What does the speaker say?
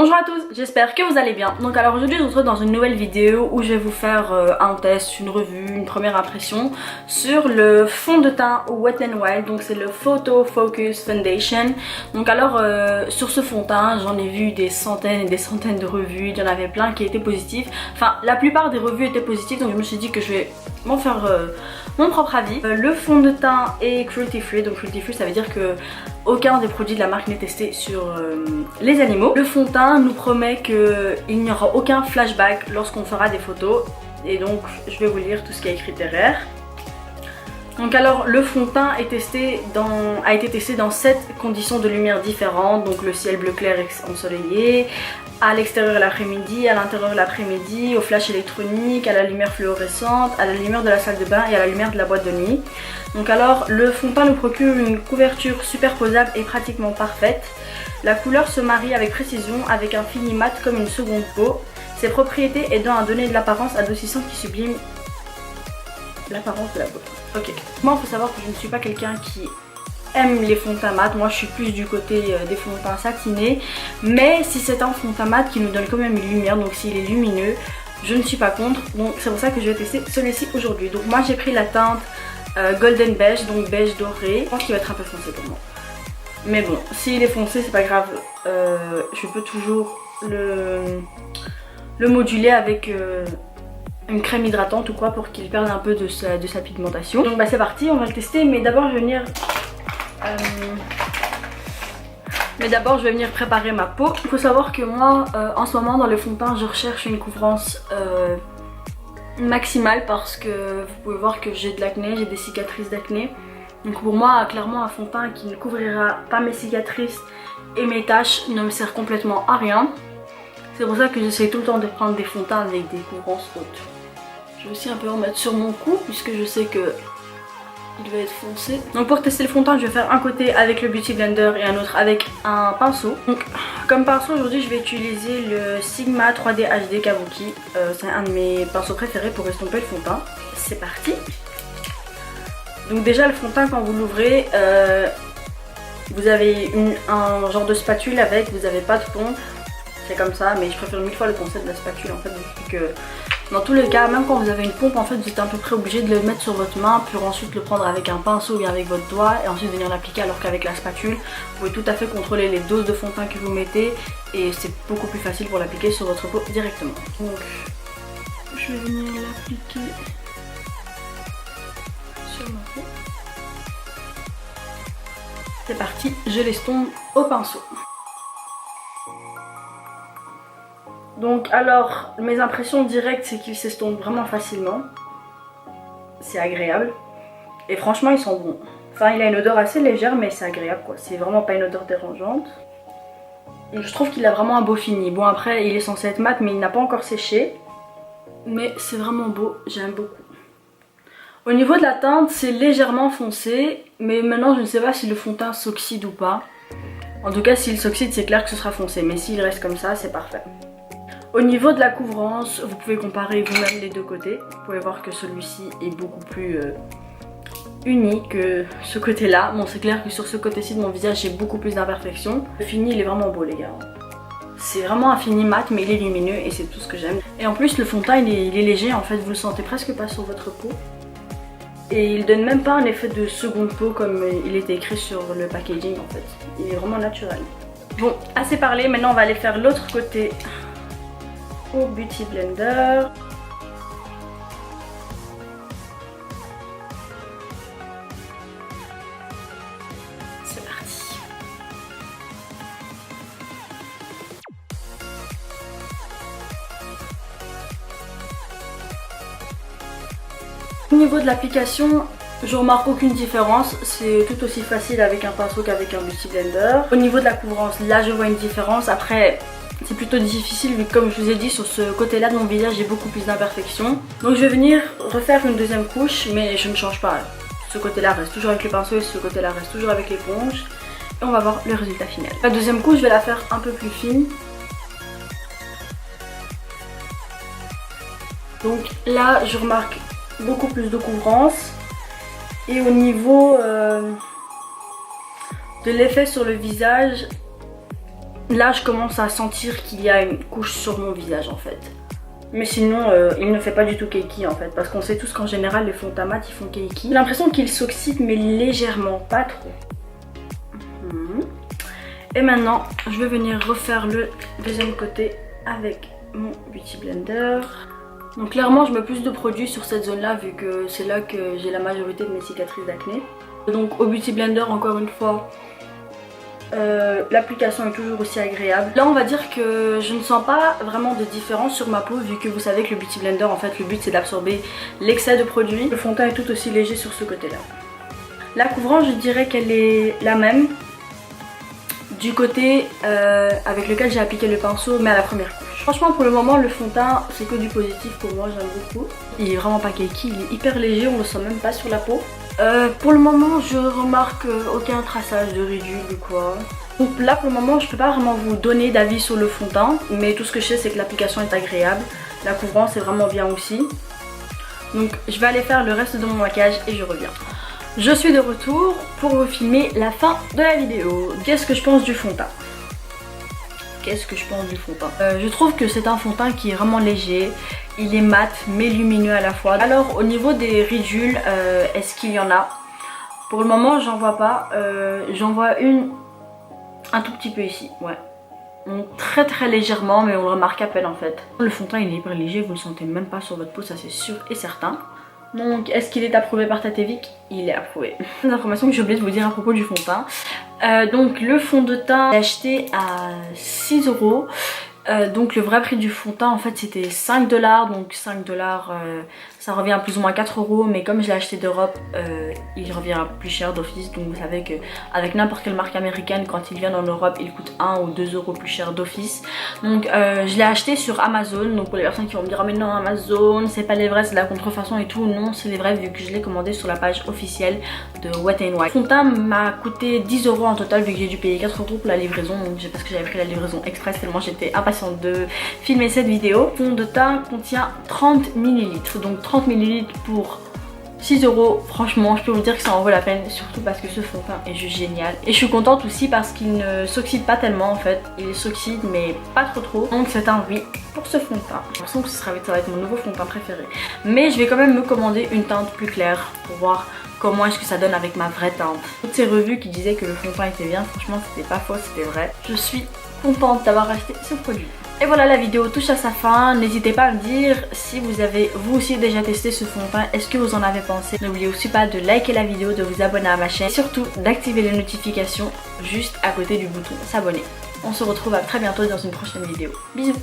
Bonjour à tous, j'espère que vous allez bien. Donc alors aujourd'hui je vous retrouve dans une nouvelle vidéo où je vais vous faire un test, une revue, une première impression sur le fond de teint Wet n Wild. Donc c'est le Photo Focus Foundation. Donc alors sur ce fond de teint j'en ai vu des centaines et des centaines de revues. Il y en avait plein qui étaient positifs. Enfin la plupart des revues étaient positives, donc je me suis dit que je vais m'en faire mon propre avis. Le fond de teint est cruelty free. Donc cruelty free ça veut dire que aucun des produits de la marque n'est testé sur les animaux. Le fond de teint nous promet qu'il n'y aura aucun flashback lorsqu'on fera des photos. Et donc je vais vous lire tout ce qui est écrit derrière. Donc alors le fond de teint a été testé dans 7 conditions de lumière différentes. Donc le ciel bleu clair ensoleillé, à l'extérieur l'après-midi, à l'intérieur l'après-midi, au flash électronique, à la lumière fluorescente, à la lumière de la salle de bain et à la lumière de la boîte de nuit. Donc alors le fond de teint nous procure une couverture superposable et pratiquement parfaite. La couleur se marie avec précision avec un fini mat comme une seconde peau. Ses propriétés aidant à donner de l'apparence adoucissante qui sublime l'apparence de la peau. Ok. Moi il faut savoir que je ne suis pas quelqu'un qui aime les fonds de teint mat. Moi je suis plus du côté des fonds de teint satinés. Mais si c'est un fond de teint mat qui nous donne quand même une lumière, donc s'il est lumineux, je ne suis pas contre. Donc c'est pour ça que je vais tester celui-ci aujourd'hui. Donc moi j'ai pris la teinte golden beige, donc beige doré. Je pense qu'il va être un peu foncé pour moi. Mais bon, s'il est foncé c'est pas grave. Je peux toujours le moduler avec une crème hydratante ou quoi pour qu'il perde un peu de sa pigmentation. Donc bah c'est parti, on va le tester. Mais d'abord je vais venir préparer ma peau. Il faut savoir que moi en ce moment dans le fond de teint je recherche une couvrance maximale parce que vous pouvez voir que j'ai de l'acné, j'ai des cicatrices d'acné. Donc pour moi clairement un fond de teint qui ne couvrira pas mes cicatrices et mes taches ne me sert complètement à rien. C'est pour ça que j'essaie tout le temps de prendre des fonds de teint avec des couvrances hautes. Je vais aussi un peu en mettre sur mon cou puisque je sais que il va être foncé. Donc pour tester le fond de teint je vais faire un côté avec le Beauty Blender et un autre avec un pinceau. Donc comme pinceau aujourd'hui je vais utiliser le Sigma 3D HD Kabuki. C'est un de mes pinceaux préférés pour estomper le fond de teint. C'est parti. Donc déjà le fond de teint quand vous l'ouvrez vous avez un genre de spatule avec, vous n'avez pas de pompe. C'est comme ça, mais je préfère 1000 fois le concept de la spatule en fait, vu que dans tous les cas, même quand vous avez une pompe en fait vous êtes à peu près obligé de le mettre sur votre main pour ensuite le prendre avec un pinceau ou bien avec votre doigt et ensuite venir l'appliquer, alors qu'avec la spatule vous pouvez tout à fait contrôler les doses de fond de teint que vous mettez et c'est beaucoup plus facile pour l'appliquer sur votre peau directement. Donc je vais venir l'appliquer sur ma peau. C'est parti, je l'estompe au pinceau. Donc alors mes impressions directes c'est qu'ils s'estompent vraiment facilement. C'est agréable. Et franchement ils sont bons. Enfin il a une odeur assez légère mais c'est agréable quoi. C'est vraiment pas une odeur dérangeante. Je trouve qu'il a vraiment un beau fini. Bon après il est censé être mat mais il n'a pas encore séché. Mais c'est vraiment beau, j'aime beaucoup. Au niveau de la teinte c'est légèrement foncé. Mais maintenant je ne sais pas si le fond de teint s'oxyde ou pas. En tout cas s'il s'oxyde c'est clair que ce sera foncé. Mais s'il reste comme ça c'est parfait. Au niveau de la couvrance, vous pouvez comparer vous-même les deux côtés. Vous pouvez voir que celui-ci est beaucoup plus uni que ce côté-là. Bon, c'est clair que sur ce côté-ci de mon visage, j'ai beaucoup plus d'imperfections. Le fini, il est vraiment beau, les gars. C'est vraiment un fini mat, mais il est lumineux et c'est tout ce que j'aime. Et en plus, le fond de teint, il est léger. En fait, vous le sentez presque pas sur votre peau. Et il donne même pas un effet de seconde peau comme il était écrit sur le packaging, en fait. Il est vraiment naturel. Bon, assez parlé. Maintenant, on va aller faire l'autre côté au Beauty Blender. C'est parti. Au niveau de l'application, je remarque aucune différence. C'est tout aussi facile avec un pinceau qu'avec un Beauty Blender. Au niveau de la couvrance, là je vois une différence. Après c'est plutôt difficile vu que comme je vous ai dit sur ce côté là de mon visage j'ai beaucoup plus d'imperfections. Donc je vais venir refaire une deuxième couche mais je ne change pas. Ce côté là reste toujours avec le pinceau et ce côté là reste toujours avec l'éponge. Et on va voir le résultat final. La deuxième couche je vais la faire un peu plus fine. Donc là je remarque beaucoup plus de couvrance. Et au niveau de l'effet sur le visage, Là je commence à sentir qu'il y a une couche sur mon visage en fait. Mais sinon il ne fait pas du tout cakey en fait, parce qu'on sait tous qu'en général les fonds de teint mat ils font cakey. J'ai l'impression qu'il s'oxyde mais légèrement, pas trop. Et maintenant je vais venir refaire le deuxième côté avec mon Beauty Blender. Donc clairement je mets plus de produits sur cette zone là vu que c'est là que j'ai la majorité de mes cicatrices d'acné. Donc au Beauty Blender encore une fois l'application est toujours aussi agréable. Là on va dire que je ne sens pas vraiment de différence sur ma peau vu que vous savez que le Beauty Blender en fait le but c'est d'absorber l'excès de produit. Le fond de teint est tout aussi léger sur ce côté là. La couvrance je dirais qu'elle est la même du côté avec lequel j'ai appliqué le pinceau mais à la première couche. Franchement pour le moment le fond de teint c'est que du positif pour moi, j'aime beaucoup. Il est vraiment pas cakey, il est hyper léger, on le sent même pas sur la peau. Pour le moment je remarque aucun traçage de ridule ou quoi. Donc là pour le moment je peux pas vraiment vous donner d'avis sur le fond de teint, mais tout ce que je sais c'est que l'application est agréable. La couvrance est vraiment bien aussi. Donc je vais aller faire le reste de mon maquillage et je reviens. Je suis de retour pour vous filmer la fin de la vidéo. Qu'est-ce que je pense du fond de teint? Qu'est-ce que je pense du fond de teint? Je trouve que c'est un fond de teint qui est vraiment léger. Il est mat mais lumineux à la fois. Alors au niveau des ridules, est-ce qu'il y en a? Pour le moment j'en vois pas. J'en vois un tout petit peu ici, ouais. Donc, très légèrement mais on le remarque à peine en fait. Le fond de teint il est hyper léger, vous ne le sentez même pas sur votre peau, ça c'est sûr et certain. Donc est-ce qu'il est approuvé par Tatevic? Il est approuvé. Des informations que j'ai oublié de vous dire à propos du fond de teint. Donc le fond de teint j'ai acheté à 6 €. Donc le vrai prix du fond de teint en fait c'était 5 $, donc 5 $, ça revient à plus ou moins 4 €, mais comme je l'ai acheté d'Europe il revient plus cher d'office. Donc vous savez que avec n'importe quelle marque américaine quand il vient en Europe il coûte 1 ou 2 € plus cher d'office. Donc je l'ai acheté sur Amazon. Donc pour les personnes qui vont me dire oh mais non Amazon c'est pas les vrais, c'est de la contrefaçon et tout, non c'est les vrais vu que je l'ai commandé sur la page officielle de Wet n Wild. Le fond de teint m'a coûté 10 € en total vu que j'ai dû payer 4 € pour la livraison, donc parce que j'avais pris la livraison express tellement j'étais impatiente de filmer cette vidéo. Le fond de teint contient 30 ml, donc 30 ml pour 6 €. Franchement je peux vous dire que ça en vaut la peine, surtout parce que ce fond de teint est juste génial. Et je suis contente aussi parce qu'il ne s'oxyde pas tellement en fait, il s'oxyde mais pas trop. Donc c'est un oui pour ce fond de teint. J'ai l'impression que ça va être mon nouveau fond de teint préféré. Mais je vais quand même me commander une teinte plus claire pour voir comment est-ce que ça donne avec ma vraie teinte. Toutes ces revues qui disaient que le fond de teint était bien, franchement c'était pas faux, c'était vrai. Je suis contente d'avoir acheté ce produit. Et voilà, la vidéo touche à sa fin. N'hésitez pas à me dire si vous avez vous aussi déjà testé ce fond de teint, est-ce que vous en avez pensé. N'oubliez aussi pas de liker la vidéo, de vous abonner à ma chaîne et surtout d'activer les notifications juste à côté du bouton s'abonner. On se retrouve à très bientôt dans une prochaine vidéo. Bisous.